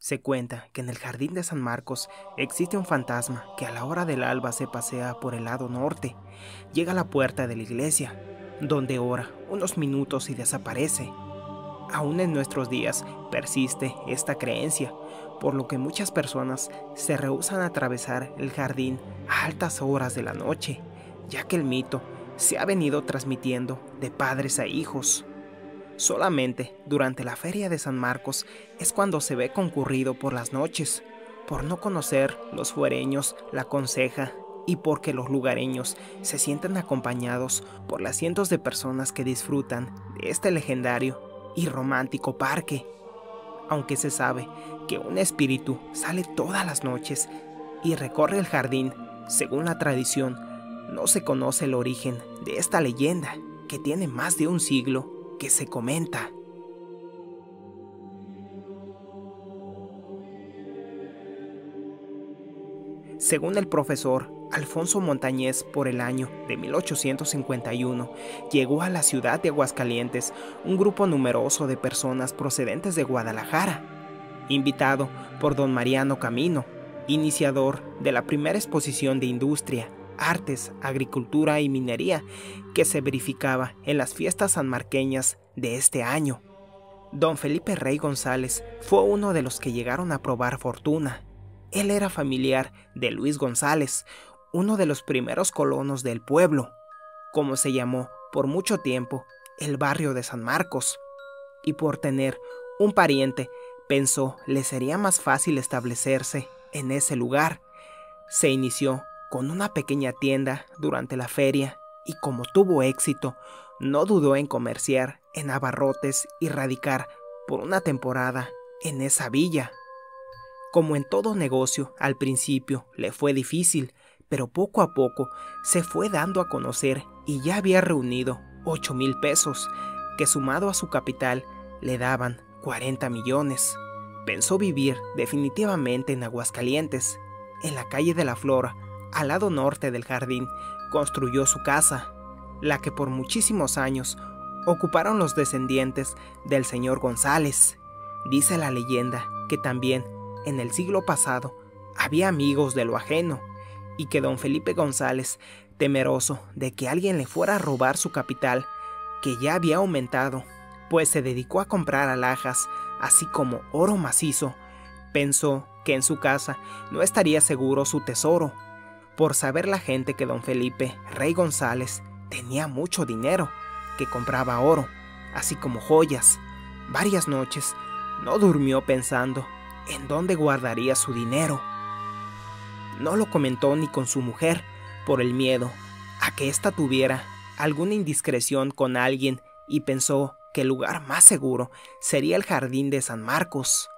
Se cuenta que en el jardín de San Marcos existe un fantasma que a la hora del alba se pasea por el lado norte, llega a la puerta de la iglesia, donde ora unos minutos y desaparece. Aún en nuestros días persiste esta creencia, por lo que muchas personas se rehúsan a atravesar el jardín a altas horas de la noche, ya que el mito se ha venido transmitiendo de padres a hijos. Solamente durante la feria de San Marcos es cuando se ve concurrido por las noches. Por no conocer, los fuereños la aconseja y porque los lugareños se sienten acompañados por las cientos de personas que disfrutan de este legendario y romántico parque. Aunque se sabe que un espíritu sale todas las noches y recorre el jardín, según la tradición, no se conoce el origen de esta leyenda, que tiene más de un siglo que se comenta. Según el profesor Alfonso Montañez, por el año de 1851, llegó a la ciudad de Aguascalientes un grupo numeroso de personas procedentes de Guadalajara, invitado por don Mariano Camino, iniciador de la primera exposición de industria, artes, agricultura y minería que se verificaba en las fiestas sanmarqueñas de este año. Don Felipe Rey González fue uno de los que llegaron a probar fortuna. Él era familiar de Luis González, uno de los primeros colonos del pueblo, como se llamó por mucho tiempo el barrio de San Marcos, y por tener un pariente pensó le sería más fácil establecerse en ese lugar. Se inició con una pequeña tienda durante la feria y como tuvo éxito, no dudó en comerciar en abarrotes y radicar por una temporada en esa villa. Como en todo negocio, al principio le fue difícil, pero poco a poco se fue dando a conocer y ya había reunido 8,000 pesos, que sumado a su capital le daban 40 millones. Pensó vivir definitivamente en Aguascalientes. En la calle de la Flora, al lado norte del jardín, construyó su casa, la que por muchísimos años ocuparon los descendientes del señor González. Dice la leyenda que también en el siglo pasado había amigos de lo ajeno y que don Felipe González, temeroso de que alguien le fuera a robar su capital, que ya había aumentado, pues se dedicó a comprar alhajas, así como oro macizo, pensó que en su casa no estaría seguro su tesoro, por saber la gente que don Felipe Rey González tenía mucho dinero, que compraba oro, así como joyas. Varias noches no durmió pensando en dónde guardaría su dinero. No lo comentó ni con su mujer, por el miedo a que ésta tuviera alguna indiscreción con alguien, y pensó que el lugar más seguro sería el jardín de San Marcos.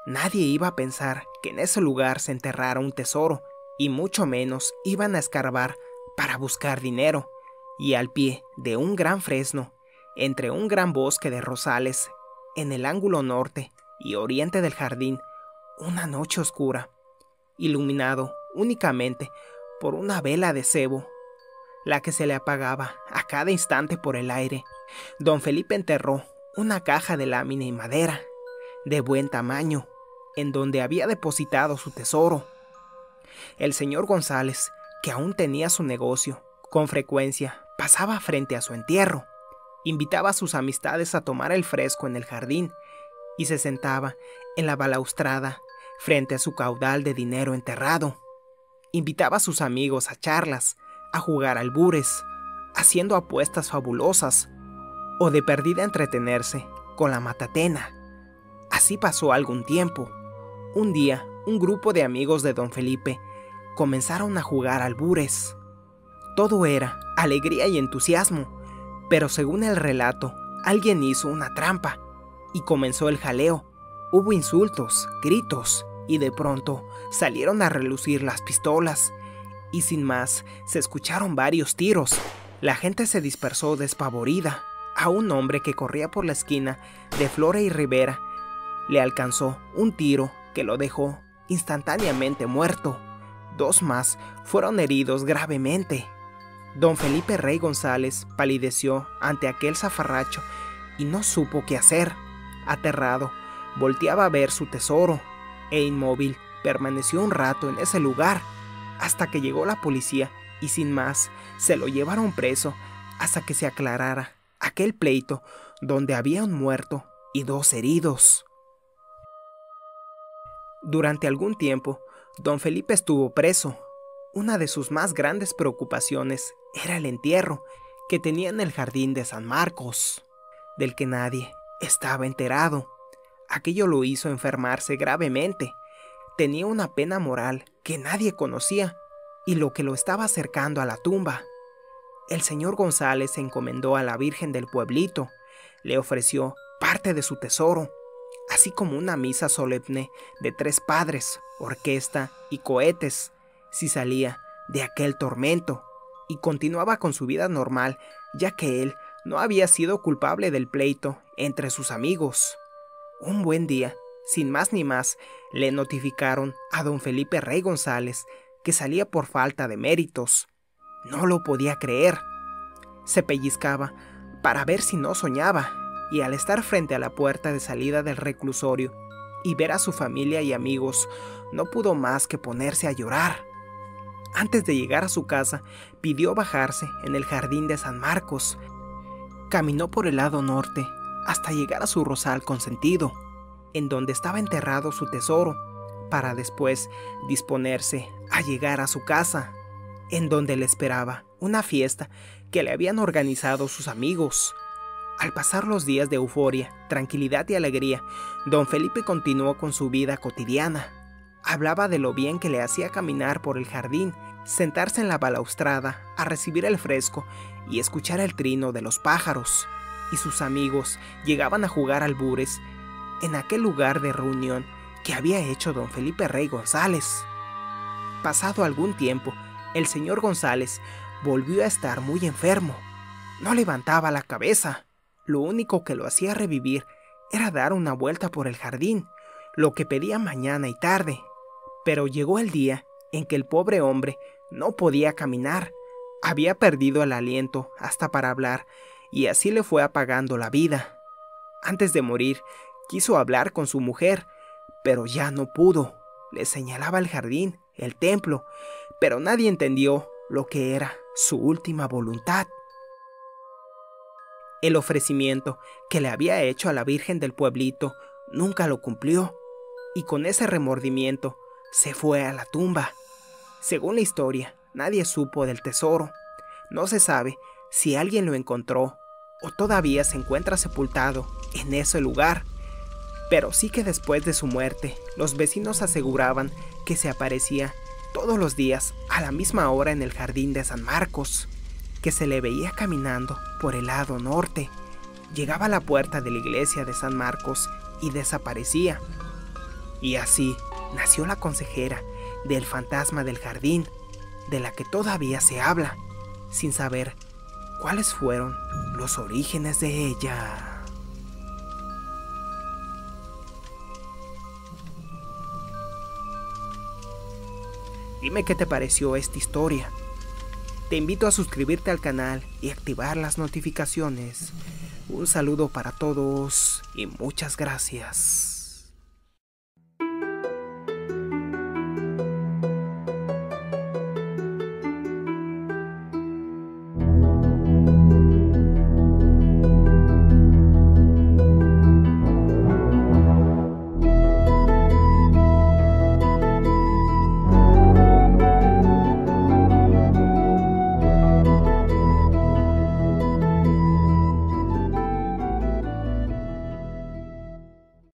Nadie iba a pensar que en ese lugar se enterrara un tesoro, y mucho menos iban a escarbar para buscar dinero. Y al pie de un gran fresno, entre un gran bosque de rosales, en el ángulo norte y oriente del jardín, una noche oscura, iluminado únicamente por una vela de cebo, la que se le apagaba a cada instante por el aire, don Felipe enterró una caja de lámina y madera, de buen tamaño, en donde había depositado su tesoro. El señor González, que aún tenía su negocio, con frecuencia pasaba frente a su entierro, invitaba a sus amistades a tomar el fresco en el jardín y se sentaba en la balaustrada frente a su caudal de dinero enterrado. Invitaba a sus amigos a charlas, a jugar albures, haciendo apuestas fabulosas, o de perdida entretenerse con la matatena. Así pasó algún tiempo. Un día, un grupo de amigos de don Felipe comenzaron a jugar albures. Todo era alegría y entusiasmo, pero según el relato, alguien hizo una trampa y comenzó el jaleo. Hubo insultos, gritos, y de pronto salieron a relucir las pistolas, y sin más se escucharon varios tiros. La gente se dispersó despavorida. A un hombre que corría por la esquina de Flora y Rivera le alcanzó un tiro que lo dejó instantáneamente muerto. 2 más fueron heridos gravemente. Don Felipe Rey González palideció ante aquel zafarracho y no supo qué hacer. Aterrado, volteaba a ver su tesoro, e inmóvil permaneció un rato en ese lugar, hasta que llegó la policía y sin más se lo llevaron preso hasta que se aclarara aquel pleito donde había un muerto y 2 heridos. Durante algún tiempo, don Felipe estuvo preso. Una de sus más grandes preocupaciones era el entierro que tenía en el jardín de San Marcos, del que nadie estaba enterado. Aquello lo hizo enfermarse gravemente. Tenía una pena moral que nadie conocía y lo que lo estaba acercando a la tumba. El señor González se encomendó a la Virgen del pueblito, le ofreció parte de su tesoro, así como una misa solemne de 3 padres, orquesta y cohetes, si salía de aquel tormento, y continuaba con su vida normal, ya que él no había sido culpable del pleito entre sus amigos. Un buen día, sin más ni más, le notificaron a don Felipe Rey González que salía por falta de méritos. No lo podía creer. Se pellizcaba para ver si no soñaba, y al estar frente a la puerta de salida del reclusorio y ver a su familia y amigos, no pudo más que ponerse a llorar. Antes de llegar a su casa, pidió bajarse en el jardín de San Marcos. Caminó por el lado norte hasta llegar a su rosal consentido, en donde estaba enterrado su tesoro, para después disponerse a llegar a su casa, en donde le esperaba una fiesta que le habían organizado sus amigos. Al pasar los días de euforia, tranquilidad y alegría, don Felipe continuó con su vida cotidiana. Hablaba de lo bien que le hacía caminar por el jardín, sentarse en la balaustrada a recibir el fresco y escuchar el trino de los pájaros. Y sus amigos llegaban a jugar albures en aquel lugar de reunión que había hecho don Felipe Rey González. Pasado algún tiempo, el señor González volvió a estar muy enfermo. No levantaba la cabeza. Lo único que lo hacía revivir era dar una vuelta por el jardín, lo que pedía mañana y tarde. Pero llegó el día en que el pobre hombre no podía caminar. Había perdido el aliento hasta para hablar, y así le fue apagando la vida. Antes de morir, quiso hablar con su mujer, pero ya no pudo. Le señalaba el jardín, el templo, pero nadie entendió lo que era su última voluntad. El ofrecimiento que le había hecho a la Virgen del pueblito nunca lo cumplió, y con ese remordimiento se fue a la tumba. Según la historia, nadie supo del tesoro. No se sabe si alguien lo encontró o todavía se encuentra sepultado en ese lugar, pero sí que después de su muerte, los vecinos aseguraban que se aparecía todos los días a la misma hora en el jardín de San Marcos, que se le veía caminando por el lado norte, llegaba a la puerta de la iglesia de San Marcos y desaparecía. Y así nació la consejera del fantasma del jardín, de la que todavía se habla, sin saber cuáles fueron los orígenes de ella. Dime qué te pareció esta historia. Te invito a suscribirte al canal y activar las notificaciones. Un saludo para todos y muchas gracias.